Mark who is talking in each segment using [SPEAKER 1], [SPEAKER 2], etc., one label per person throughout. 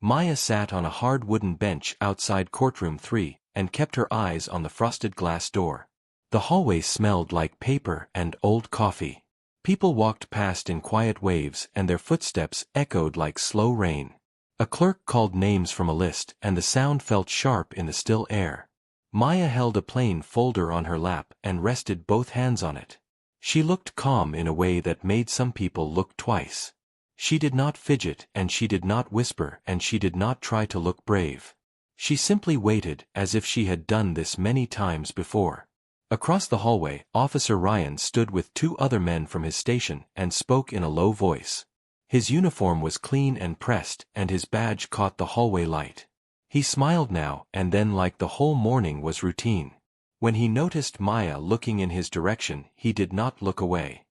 [SPEAKER 1] Maya sat on a hard wooden bench outside courtroom 3 and kept her eyes on the frosted glass door. The hallway smelled like paper and old coffee. People walked past in quiet waves and their footsteps echoed like slow rain. A clerk called names from a list and the sound felt sharp in the still air. Maya held a plain folder on her lap and rested both hands on it. She looked calm in a way that made some people look twice. She did not fidget and she did not whisper and she did not try to look brave. She simply waited as if she had done this many times before. Across the hallway, Officer Ryan stood with 2 other men from his station and spoke in a low voice. His uniform was clean and pressed and his badge caught the hallway light. He smiled now and then like the whole morning was routine. When he noticed Maya looking in his direction, he did not look away.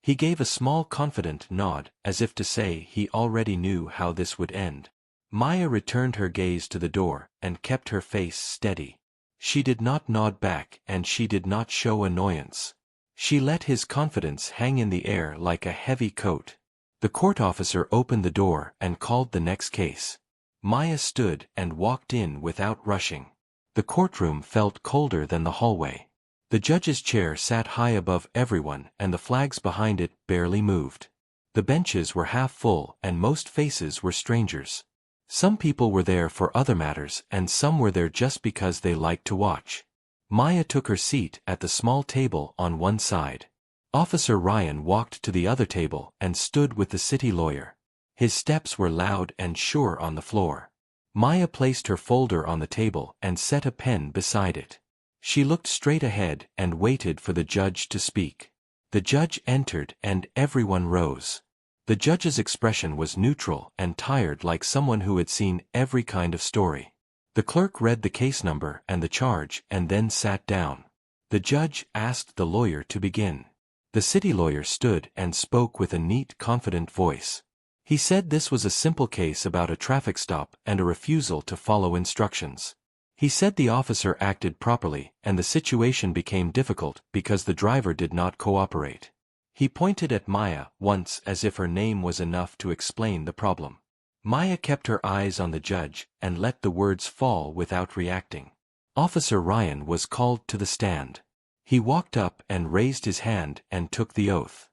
[SPEAKER 1] He gave a small confident nod, as if to say he already knew how this would end. Maya returned her gaze to the door and kept her face steady. She did not nod back and she did not show annoyance. She let his confidence hang in the air like a heavy coat. The court officer opened the door and called the next case. Maya stood and walked in without rushing. The courtroom felt colder than the hallway. The judge's chair sat high above everyone and the flags behind it barely moved. The benches were half full and most faces were strangers. Some people were there for other matters and some were there just because they liked to watch. Maya took her seat at the small table on one side. Officer Ryan walked to the other table and stood with the city lawyer. His steps were loud and sure on the floor. Maya placed her folder on the table and set a pen beside it. She looked straight ahead and waited for the judge to speak. The judge entered and everyone rose. The judge's expression was neutral and tired like someone who had seen every kind of story. The clerk read the case number and the charge and then sat down. The judge asked the lawyer to begin. The city lawyer stood and spoke with a neat, confident voice. He said this was a simple case about a traffic stop and a refusal to follow instructions. He said the officer acted properly and the situation became difficult because the driver did not cooperate. He pointed at Maya once as if her name was enough to explain the problem. Maya kept her eyes on the judge and let the words fall without reacting. Officer Ryan was called to the stand. He walked up and raised his hand and took the oath.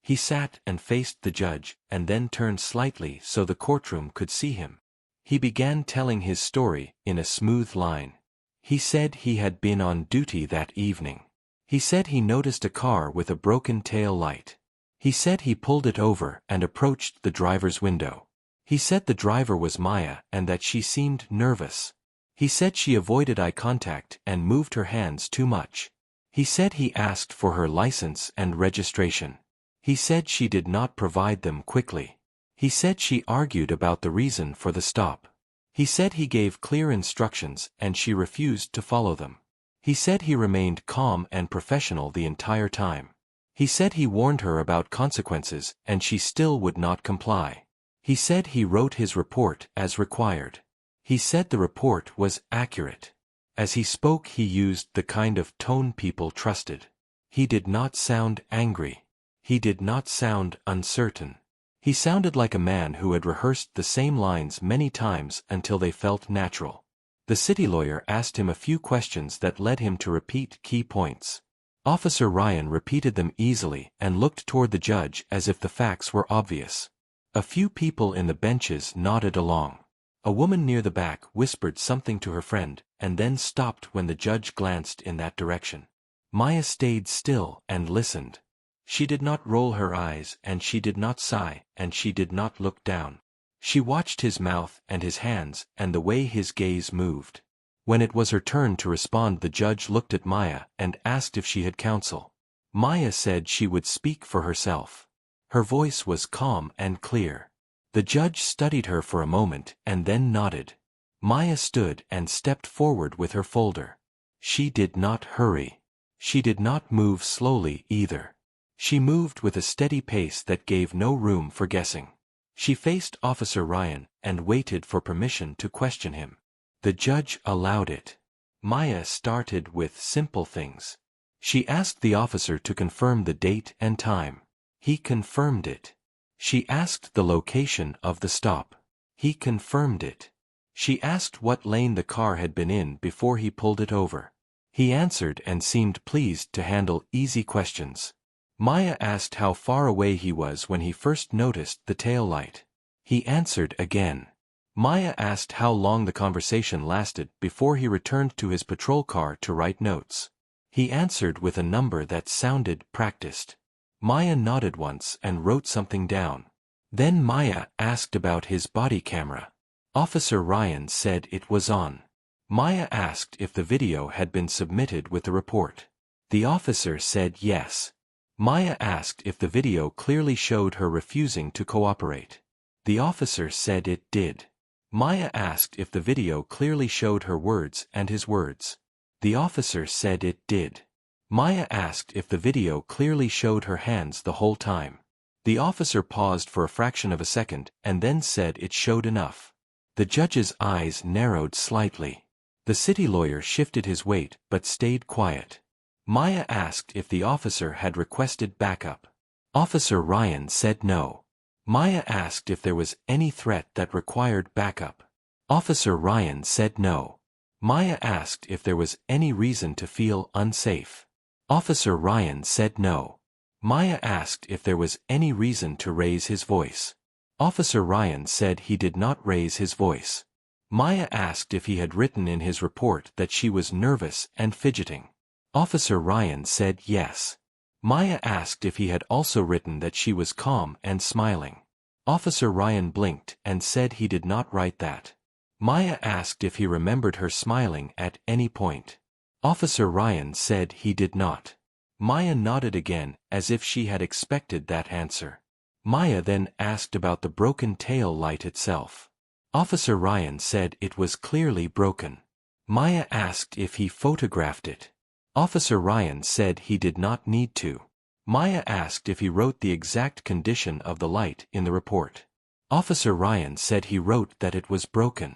[SPEAKER 1] He sat and faced the judge and then turned slightly so the courtroom could see him. He began telling his story in a smooth line. He said he had been on duty that evening. He said he noticed a car with a broken tail light. He said he pulled it over and approached the driver's window. He said the driver was Maya and that she seemed nervous. He said she avoided eye contact and moved her hands too much. He said he asked for her license and registration. He said she did not provide them quickly. He said she argued about the reason for the stop. He said he gave clear instructions and she refused to follow them. He said he remained calm and professional the entire time. He said he warned her about consequences and she still would not comply. He said he wrote his report as required. He said the report was accurate. As he spoke he used the kind of tone people trusted. He did not sound angry. He did not sound uncertain. He sounded like a man who had rehearsed the same lines many times until they felt natural. The city lawyer asked him a few questions that led him to repeat key points. Officer Ryan repeated them easily and looked toward the judge as if the facts were obvious. A few people in the benches nodded along. A woman near the back whispered something to her friend and then stopped when the judge glanced in that direction. Maya stayed still and listened. She did not roll her eyes and she did not sigh and she did not look down. She watched his mouth and his hands and the way his gaze moved. When it was her turn to respond, the judge looked at Maya and asked if she had counsel. Maya said she would speak for herself. Her voice was calm and clear. The judge studied her for a moment and then nodded. Maya stood and stepped forward with her folder. She did not hurry. She did not move slowly either. She moved with a steady pace that gave no room for guessing. She faced Officer Ryan and waited for permission to question him. The judge allowed it. Maya started with simple things. She asked the officer to confirm the date and time. He confirmed it. She asked the location of the stop. He confirmed it. She asked what lane the car had been in before he pulled it over. He answered and seemed pleased to handle easy questions. Maya asked how far away he was when he first noticed the tail light. He answered again. Maya asked how long the conversation lasted before he returned to his patrol car to write notes. He answered with a number that sounded practiced. Maya nodded once and wrote something down. Then Maya asked about his body camera. Officer Ryan said it was on. Maya asked if the video had been submitted with the report. The officer said yes. Maya asked if the video clearly showed her refusing to cooperate. The officer said it did. Maya asked if the video clearly showed her words and his words. The officer said it did. Maya asked if the video clearly showed her hands the whole time. The officer paused for a fraction of a second and then said it showed enough. The judge's eyes narrowed slightly. The city lawyer shifted his weight but stayed quiet. Maya asked if the officer had requested backup. Officer Ryan said no. Maya asked if there was any threat that required backup. Officer Ryan said no. Maya asked if there was any reason to feel unsafe. Officer Ryan said no. Maya asked if there was any reason to raise his voice. Officer Ryan said he did not raise his voice. Maya asked if he had written in his report that she was nervous and fidgeting. Officer Ryan said yes. Maya asked if he had also written that she was calm and smiling. Officer Ryan blinked and said he did not write that. Maya asked if he remembered her smiling at any point. Officer Ryan said he did not. Maya nodded again as if she had expected that answer. Maya then asked about the broken tail light itself. Officer Ryan said it was clearly broken. Maya asked if he photographed it. Officer Ryan said he did not need to. Maya asked if he wrote the exact condition of the light in the report. Officer Ryan said he wrote that it was broken.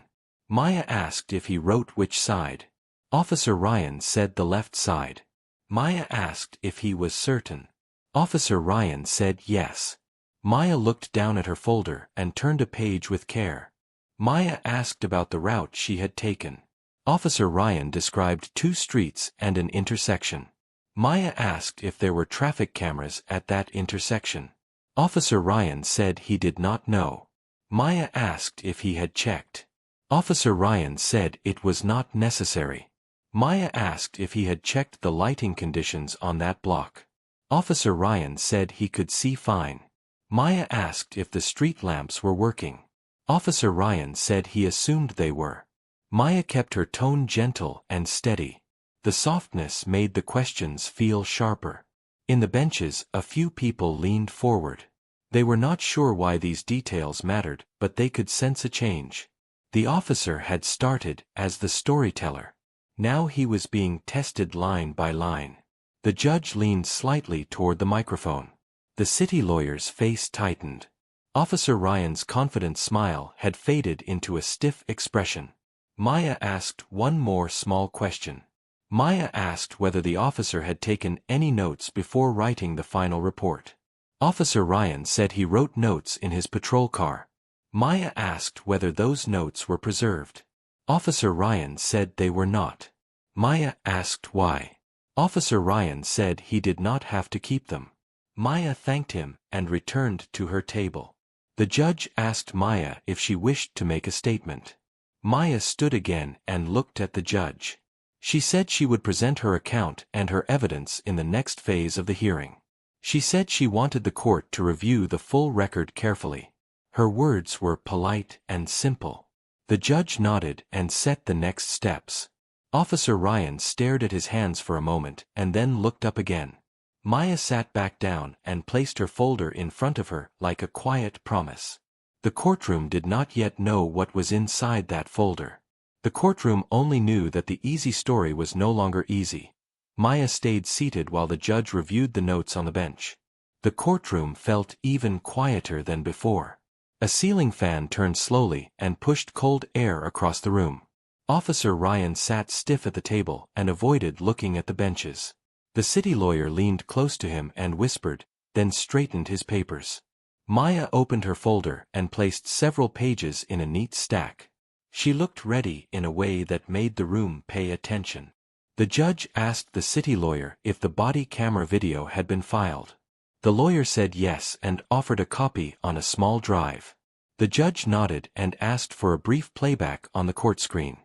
[SPEAKER 1] Maya asked if he wrote which side. Officer Ryan said the left side. Maya asked if he was certain. Officer Ryan said yes. Maya looked down at her folder and turned a page with care. Maya asked about the route she had taken. Officer Ryan described 2 streets and an intersection. Maya asked if there were traffic cameras at that intersection. Officer Ryan said he did not know. Maya asked if he had checked. Officer Ryan said it was not necessary. Maya asked if he had checked the lighting conditions on that block. Officer Ryan said he could see fine. Maya asked if the street lamps were working. Officer Ryan said he assumed they were. Maya kept her tone gentle and steady. The softness made the questions feel sharper. In the benches, a few people leaned forward. They were not sure why these details mattered, but they could sense a change. The officer had started as the storyteller. Now he was being tested line by line. The judge leaned slightly toward the microphone. The city lawyer's face tightened. Officer Ryan's confident smile had faded into a stiff expression. Maya asked one more small question. Maya asked whether the officer had taken any notes before writing the final report. Officer Ryan said he wrote notes in his patrol car. Maya asked whether those notes were preserved. Officer Ryan said they were not. Maya asked why. Officer Ryan said he did not have to keep them. Maya thanked him and returned to her table. The judge asked Maya if she wished to make a statement. Maya stood again and looked at the judge. She said she would present her account and her evidence in the next phase of the hearing. She said she wanted the court to review the full record carefully. Her words were polite and simple. The judge nodded and set the next steps. Officer Ryan stared at his hands for a moment and then looked up again. Maya sat back down and placed her folder in front of her like a quiet promise. The courtroom did not yet know what was inside that folder. The courtroom only knew that the easy story was no longer easy. Maya stayed seated while the judge reviewed the notes on the bench. The courtroom felt even quieter than before. A ceiling fan turned slowly and pushed cold air across the room. Officer Ryan sat stiff at the table and avoided looking at the benches. The city lawyer leaned close to him and whispered, then straightened his papers. Maya opened her folder and placed several pages in a neat stack. She looked ready in a way that made the room pay attention. The judge asked the city lawyer if the body camera video had been filed. The lawyer said yes and offered a copy on a small drive. The judge nodded and asked for a brief playback on the court screen.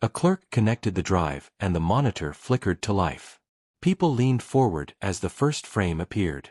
[SPEAKER 1] A clerk connected the drive and the monitor flickered to life. People leaned forward as the first frame appeared.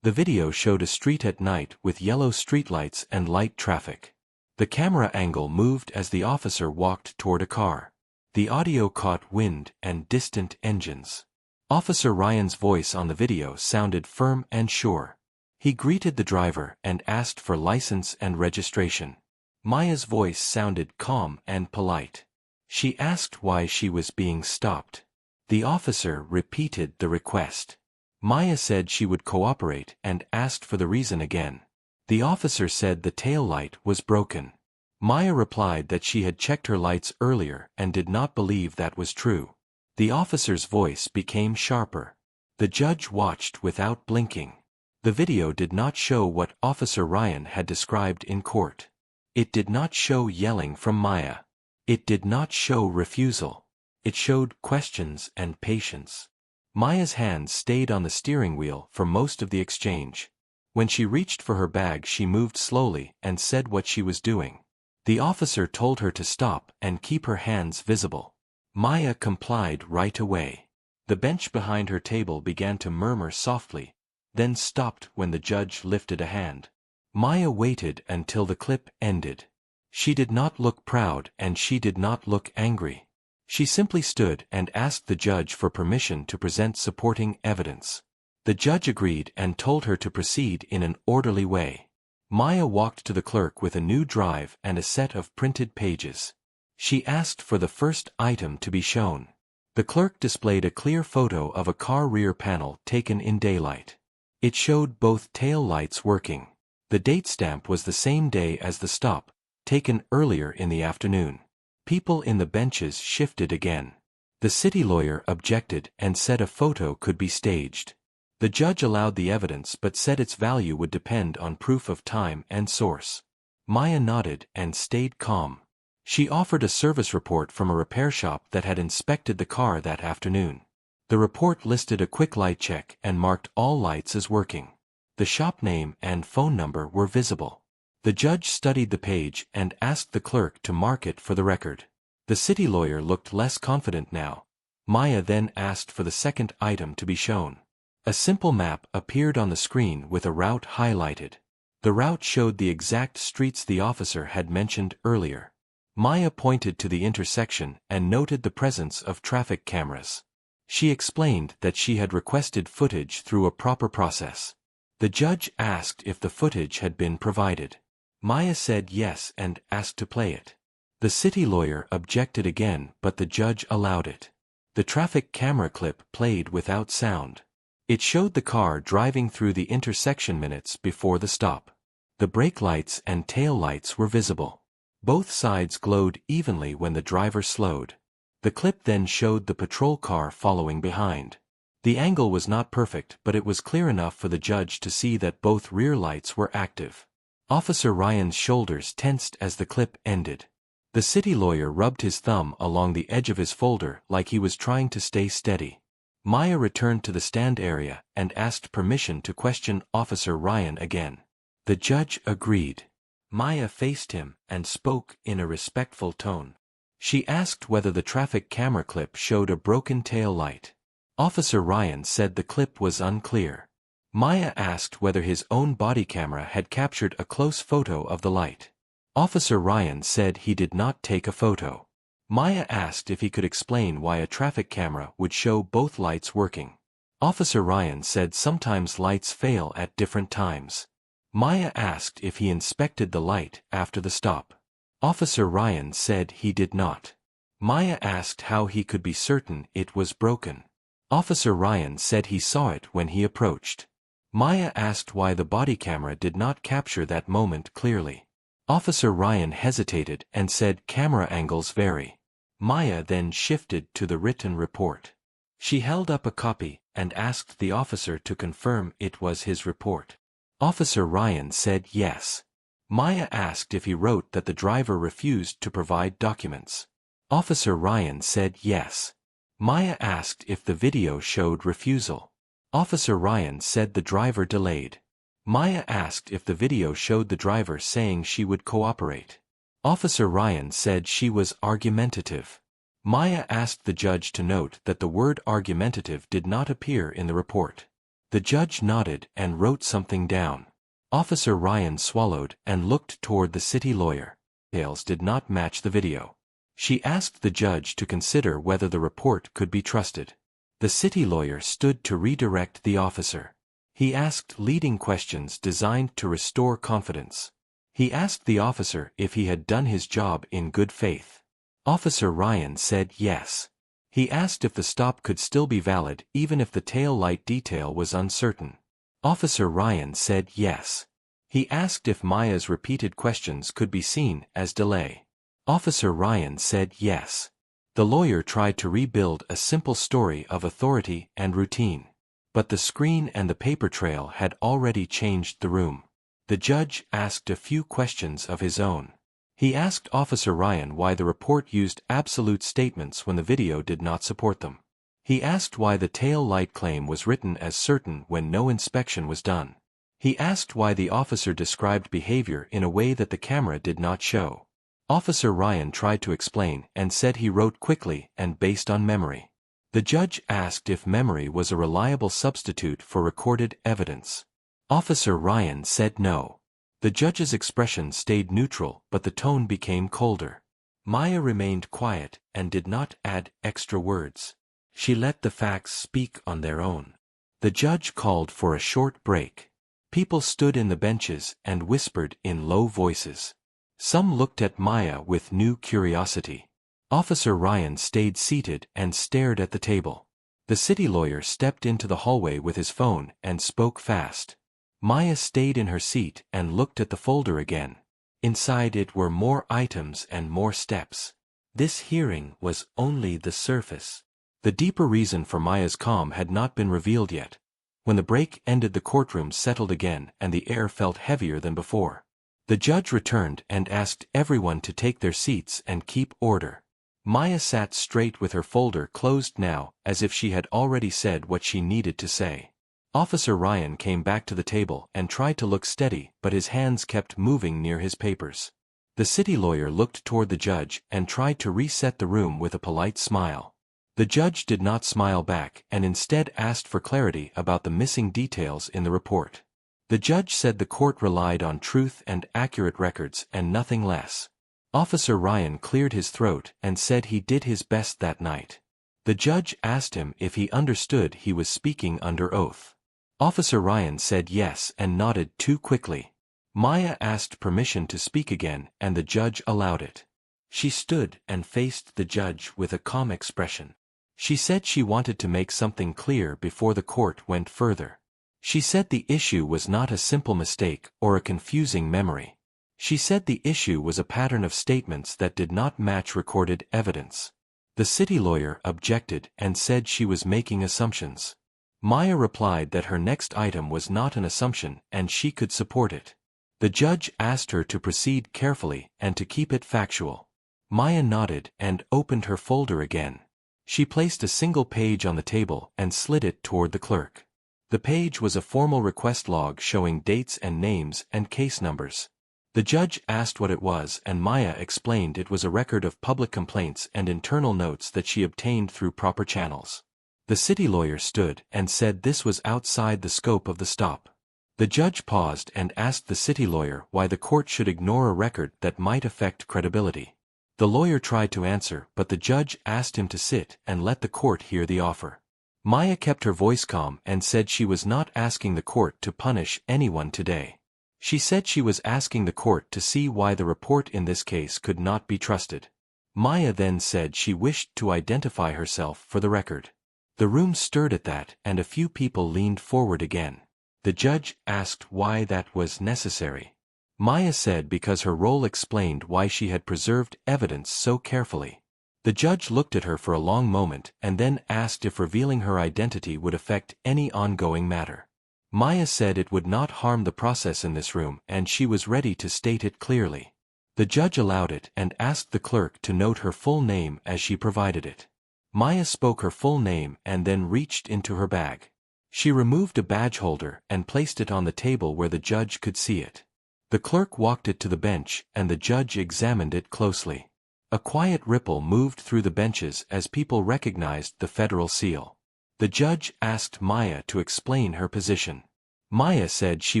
[SPEAKER 1] The video showed a street at night with yellow streetlights and light traffic. The camera angle moved as the officer walked toward a car. The audio caught wind and distant engines. Officer Ryan's voice on the video sounded firm and sure. He greeted the driver and asked for license and registration. Maya's voice sounded calm and polite. She asked why she was being stopped. The officer repeated the request. Maya said she would cooperate and asked for the reason again. The officer said the tail light was broken. Maya replied that she had checked her lights earlier and did not believe that was true. The officer's voice became sharper. The judge watched without blinking. The video did not show what Officer Ryan had described in court. It did not show yelling from Maya. It did not show refusal. It showed questions and patience. Maya's hands stayed on the steering wheel for most of the exchange. When she reached for her bag, she moved slowly and said what she was doing. The officer told her to stop and keep her hands visible. Maya complied right away. The bench behind her table began to murmur softly, then stopped when the judge lifted a hand. Maya waited until the clip ended. She did not look proud and she did not look angry. She simply stood and asked the judge for permission to present supporting evidence. The judge agreed and told her to proceed in an orderly way. Maya walked to the clerk with a new drive and a set of printed pages. She asked for the first item to be shown. The clerk displayed a clear photo of a car rear panel taken in daylight. It showed both tail lights working. The date stamp was the same day as the stop, taken earlier in the afternoon. People in the benches shifted again. The city lawyer objected and said a photo could be staged. The judge allowed the evidence but said its value would depend on proof of time and source. Maya nodded and stayed calm. She offered a service report from a repair shop that had inspected the car that afternoon. The report listed a quick light check and marked all lights as working. The shop name and phone number were visible. The judge studied the page and asked the clerk to mark it for the record. The city lawyer looked less confident now. Maya then asked for the second item to be shown. A simple map appeared on the screen with a route highlighted. The route showed the exact streets the officer had mentioned earlier. Maya pointed to the intersection and noted the presence of traffic cameras. She explained that she had requested footage through a proper process. The judge asked if the footage had been provided. Maya said yes and asked to play it. The city lawyer objected again, but the judge allowed it. The traffic camera clip played without sound. It showed the car driving through the intersection minutes before the stop. The brake lights and tail lights were visible. Both sides glowed evenly when the driver slowed. The clip then showed the patrol car following behind. The angle was not perfect, but it was clear enough for the judge to see that both rear lights were active. Officer Ryan's shoulders tensed as the clip ended. The city lawyer rubbed his thumb along the edge of his folder like he was trying to stay steady. Maya returned to the stand area and asked permission to question Officer Ryan again. The judge agreed. Maya faced him and spoke in a respectful tone. She asked whether the traffic camera clip showed a broken tail light. Officer Ryan said the clip was unclear. Maya asked whether his own body camera had captured a close photo of the light. Officer Ryan said he did not take a photo. Maya asked if he could explain why a traffic camera would show both lights working. Officer Ryan said sometimes lights fail at different times. Maya asked if he inspected the light after the stop. Officer Ryan said he did not. Maya asked how he could be certain it was broken. Officer Ryan said he saw it when he approached. Maya asked why the body camera did not capture that moment clearly. Officer Ryan hesitated and said camera angles vary. Maya then shifted to the written report. She held up a copy and asked the officer to confirm it was his report. Officer Ryan said yes. Maya asked if he wrote that the driver refused to provide documents. Officer Ryan said yes. Maya asked if the video showed refusal. Officer Ryan said the driver delayed. Maya asked if the video showed the driver saying she would cooperate. Officer Ryan said she was argumentative. Maya asked the judge to note that the word argumentative did not appear in the report. The judge nodded and wrote something down. Officer Ryan swallowed and looked toward the city lawyer. Details did not match the video. She asked the judge to consider whether the report could be trusted. The city lawyer stood to redirect the officer. He asked leading questions designed to restore confidence. He asked the officer if he had done his job in good faith. Officer Ryan said yes. He asked if the stop could still be valid even if the tail light detail was uncertain. Officer Ryan said yes. He asked if Maya's repeated questions could be seen as delay. Officer Ryan said yes. The lawyer tried to rebuild a simple story of authority and routine. But the screen and the paper trail had already changed the room. The judge asked a few questions of his own. He asked Officer Ryan why the report used absolute statements when the video did not support them. He asked why the tail light claim was written as certain when no inspection was done. He asked why the officer described behavior in a way that the camera did not show. Officer Ryan tried to explain and said he wrote quickly and based on memory. The judge asked if memory was a reliable substitute for recorded evidence. Officer Ryan said no. The judge's expression stayed neutral, but the tone became colder. Maya remained quiet and did not add extra words. She let the facts speak on their own. The judge called for a short break. People stood in the benches and whispered in low voices. Some looked at Maya with new curiosity. Officer Ryan stayed seated and stared at the table. The city lawyer stepped into the hallway with his phone and spoke fast. Maya stayed in her seat and looked at the folder again. Inside it were more items and more steps. This hearing was only the surface. The deeper reason for Maya's calm had not been revealed yet. When the break ended, the courtroom settled again and the air felt heavier than before. The judge returned and asked everyone to take their seats and keep order. Maya sat straight with her folder closed now, as if she had already said what she needed to say. Officer Ryan came back to the table and tried to look steady, but his hands kept moving near his papers. The city lawyer looked toward the judge and tried to reset the room with a polite smile. The judge did not smile back and instead asked for clarity about the missing details in the report. The judge said the court relied on truth and accurate records and nothing less. Officer Ryan cleared his throat and said he did his best that night. The judge asked him if he understood he was speaking under oath. Officer Ryan said yes and nodded too quickly. Maya asked permission to speak again and the judge allowed it. She stood and faced the judge with a calm expression. She said she wanted to make something clear before the court went further. She said the issue was not a simple mistake or a confusing memory. She said the issue was a pattern of statements that did not match recorded evidence. The city lawyer objected and said she was making assumptions. Maya replied that her next item was not an assumption and she could support it. The judge asked her to proceed carefully and to keep it factual. Maya nodded and opened her folder again. She placed a single page on the table and slid it toward the clerk. The page was a formal request log showing dates and names and case numbers. The judge asked what it was and Maya explained it was a record of public complaints and internal notes that she obtained through proper channels. The city lawyer stood and said this was outside the scope of the stop. The judge paused and asked the city lawyer why the court should ignore a record that might affect credibility. The lawyer tried to answer, but the judge asked him to sit and let the court hear the offer. Maya kept her voice calm and said she was not asking the court to punish anyone today. She said she was asking the court to see why the report in this case could not be trusted. Maya then said she wished to identify herself for the record. The room stirred at that and a few people leaned forward again. The judge asked why that was necessary. Maya said because her role explained why she had preserved evidence so carefully. The judge looked at her for a long moment and then asked if revealing her identity would affect any ongoing matter. Maya said it would not harm the process in this room and she was ready to state it clearly. The judge allowed it and asked the clerk to note her full name as she provided it. Maya spoke her full name and then reached into her bag. She removed a badge holder and placed it on the table where the judge could see it. The clerk walked it to the bench and the judge examined it closely. A quiet ripple moved through the benches as people recognized the federal seal. The judge asked Maya to explain her position. Maya said she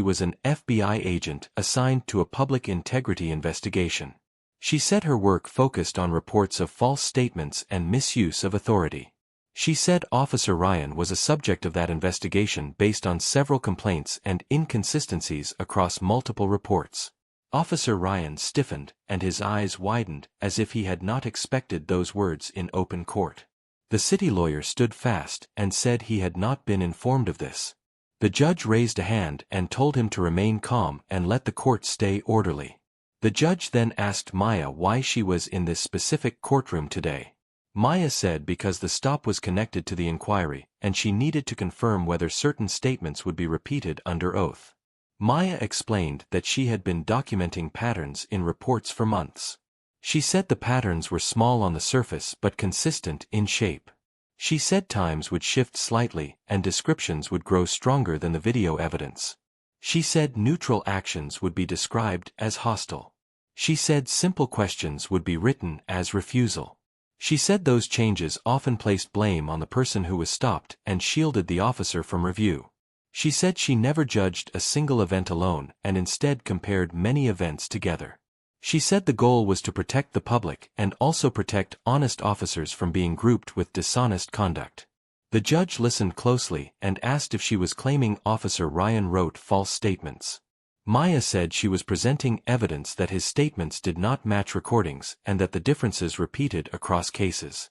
[SPEAKER 1] was an FBI agent assigned to a public integrity investigation. She said her work focused on reports of false statements and misuse of authority. She said Officer Ryan was a subject of that investigation based on several complaints and inconsistencies across multiple reports. Officer Ryan stiffened, and his eyes widened as if he had not expected those words in open court. The city lawyer stood fast and said he had not been informed of this. The judge raised a hand and told him to remain calm and let the court stay orderly. The judge then asked Maya why she was in this specific courtroom today. Maya said because the stop was connected to the inquiry, and she needed to confirm whether certain statements would be repeated under oath. Maya explained that she had been documenting patterns in reports for months. She said the patterns were small on the surface but consistent in shape. She said times would shift slightly and descriptions would grow stronger than the video evidence. She said neutral actions would be described as hostile. She said simple questions would be written as refusal. She said those changes often placed blame on the person who was stopped and shielded the officer from review. She said she never judged a single event alone and instead compared many events together. She said the goal was to protect the public and also protect honest officers from being grouped with dishonest conduct. The judge listened closely and asked if she was claiming Officer Ryan wrote false statements. Maya said she was presenting evidence that his statements did not match recordings and that the differences repeated across cases.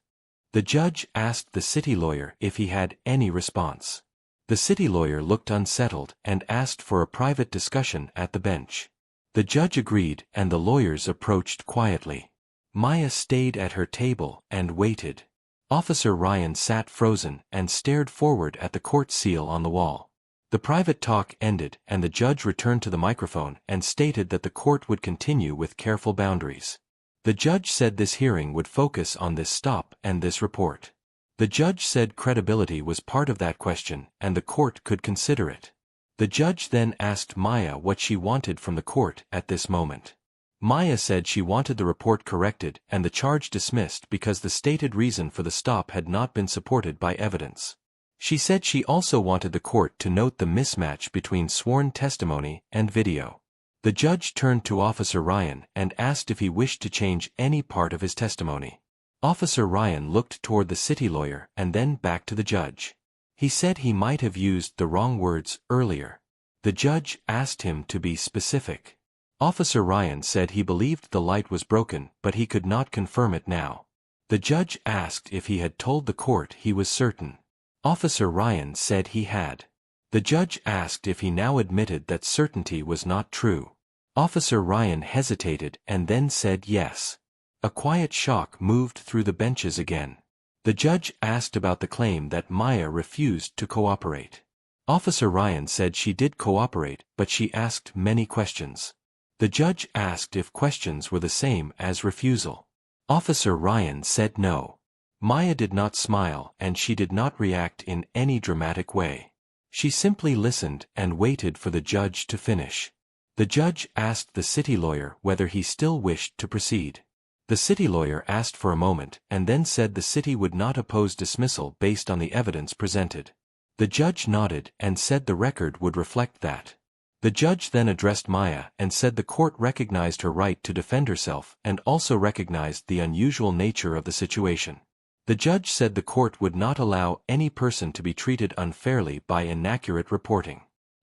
[SPEAKER 1] The judge asked the city lawyer if he had any response. The city lawyer looked unsettled and asked for a private discussion at the bench. The judge agreed and the lawyers approached quietly. Maya stayed at her table and waited. Officer Ryan sat frozen and stared forward at the court seal on the wall. The private talk ended and the judge returned to the microphone and stated that the court would continue with careful boundaries. The judge said this hearing would focus on this stop and this report. The judge said credibility was part of that question and the court could consider it. The judge then asked Maya what she wanted from the court at this moment. Maya said she wanted the report corrected and the charge dismissed because the stated reason for the stop had not been supported by evidence. She said she also wanted the court to note the mismatch between sworn testimony and video. The judge turned to Officer Ryan and asked if he wished to change any part of his testimony. Officer Ryan looked toward the city lawyer and then back to the judge. He said he might have used the wrong words earlier. The judge asked him to be specific. Officer Ryan said he believed the light was broken but he could not confirm it now. The judge asked if he had told the court he was certain. Officer Ryan said he had. The judge asked if he now admitted that certainty was not true. Officer Ryan hesitated and then said yes. A quiet shock moved through the benches again. The judge asked about the claim that Maya refused to cooperate. Officer Ryan said she did cooperate, but she asked many questions. The judge asked if questions were the same as refusal. Officer Ryan said no. Maya did not smile and she did not react in any dramatic way. She simply listened and waited for the judge to finish. The judge asked the city lawyer whether he still wished to proceed. The city lawyer asked for a moment and then said the city would not oppose dismissal based on the evidence presented. The judge nodded and said the record would reflect that. The judge then addressed Maya and said the court recognized her right to defend herself and also recognized the unusual nature of the situation. The judge said the court would not allow any person to be treated unfairly by inaccurate reporting.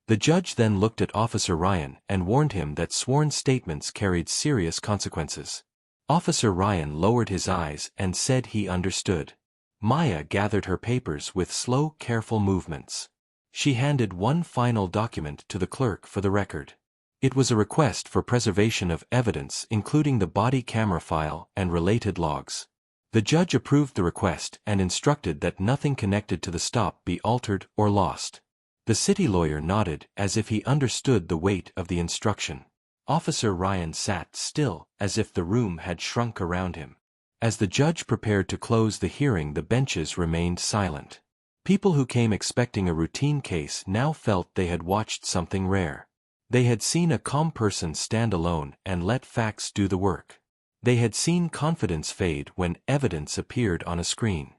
[SPEAKER 1] The judge then looked at Officer Ryan and warned him that sworn statements carried serious consequences. Officer Ryan lowered his eyes and said he understood. Maya gathered her papers with slow, careful movements. She handed one final document to the clerk for the record. It was a request for preservation of evidence including the body camera file and related logs. The judge approved the request and instructed that nothing connected to the stop be altered or lost. The The city lawyer nodded as if he understood the weight of the instruction. Officer Ryan sat still, as if the room had shrunk around him. As the judge prepared to close the hearing, the benches remained silent. People who came expecting a routine case now felt they had watched something rare. They had seen a calm person stand alone and let facts do the work. They had seen confidence fade when evidence appeared on a screen.